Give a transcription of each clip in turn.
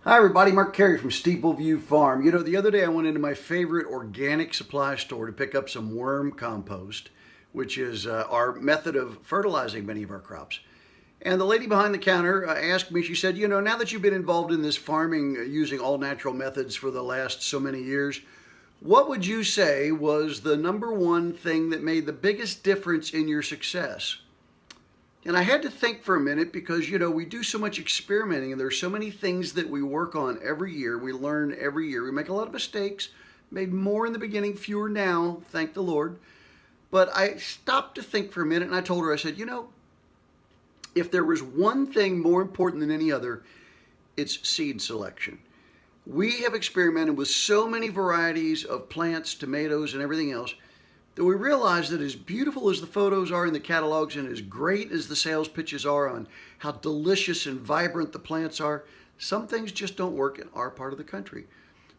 Hi everybody, Mark Carey from Steepleview Farm. You know, the other day I went into my favorite organic supply store to pick up some worm compost, which is our method of fertilizing many of our crops. And the lady behind the counter asked me, she said, you know, now that you've been involved in this farming using all natural methods for the last so many years, what would you say was the number one thing that made the biggest difference in your success? And I had to think for a minute because, you know, we do so much experimenting and there's so many things that we work on every year. We learn every year. We make a lot of mistakes, made more in the beginning, fewer now, thank the Lord. But I stopped to think for a minute and I told her, I said, you know, if there was one thing more important than any other, it's seed selection. We have experimented with so many varieties of plants, tomatoes, and everything else that we realize that as beautiful as the photos are in the catalogs and as great as the sales pitches are on how delicious and vibrant the plants are, some things just don't work in our part of the country.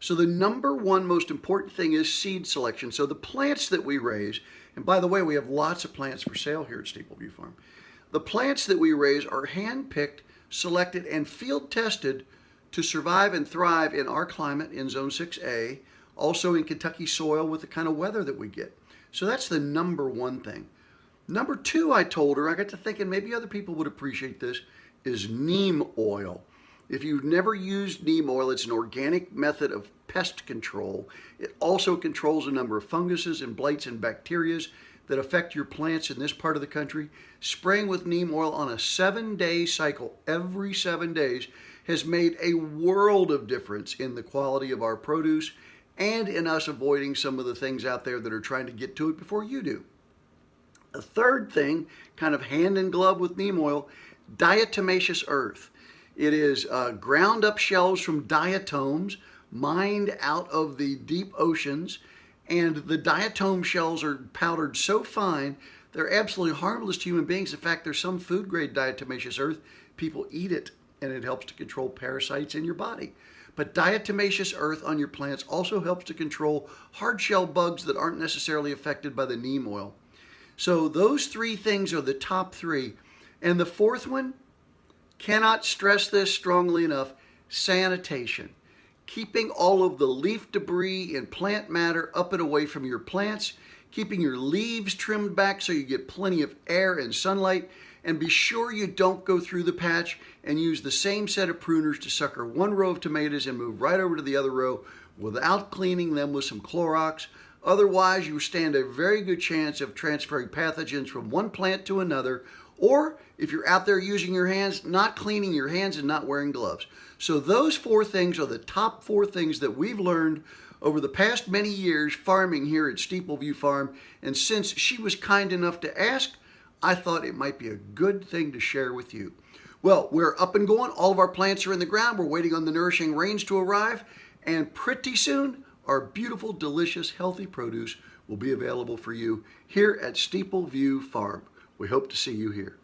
So the number one most important thing is seed selection. So the plants that we raise, and by the way, we have lots of plants for sale here at Steepleview Farm. The plants that we raise are hand-picked, selected, and field tested to survive and thrive in our climate in Zone 6A, also in Kentucky soil with the kind of weather that we get. So that's the number one thing. Number two, I told her, I got to thinking maybe other people would appreciate this, is neem oil. If you've never used neem oil, it's an organic method of pest control. It also controls a number of funguses and blights and bacteria that affect your plants in this part of the country. Spraying with neem oil on a 7-day cycle, every 7 days, has made a world of difference in the quality of our produce and in us avoiding some of the things out there that are trying to get to it before you do. A third thing, kind of hand in glove with neem oil, diatomaceous earth. It is ground up shells from diatoms mined out of the deep oceans, and the diatom shells are powdered so fine they're absolutely harmless to human beings. In fact, there's some food grade diatomaceous earth. People eat it and it helps to control parasites in your body. But diatomaceous earth on your plants also helps to control hard shell bugs that aren't necessarily affected by the neem oil. So those three things are the top three. And the fourth one, cannot stress this strongly enough, sanitation. Keeping all of the leaf debris and plant matter up and away from your plants, keeping your leaves trimmed back so you get plenty of air and sunlight, and be sure you don't go through the patch and use the same set of pruners to sucker one row of tomatoes and move right over to the other row without cleaning them with some Clorox. Otherwise, you stand a very good chance of transferring pathogens from one plant to another, or if you're out there using your hands, not cleaning your hands and not wearing gloves. So those four things are the top four things that we've learned over the past many years farming here at Steepleview Farm. And since she was kind enough to ask, I thought it might be a good thing to share with you. Well, we're up and going. All of our plants are in the ground. We're waiting on the nourishing rains to arrive. And pretty soon, our beautiful, delicious, healthy produce will be available for you here at Steepleview Farm. We hope to see you here.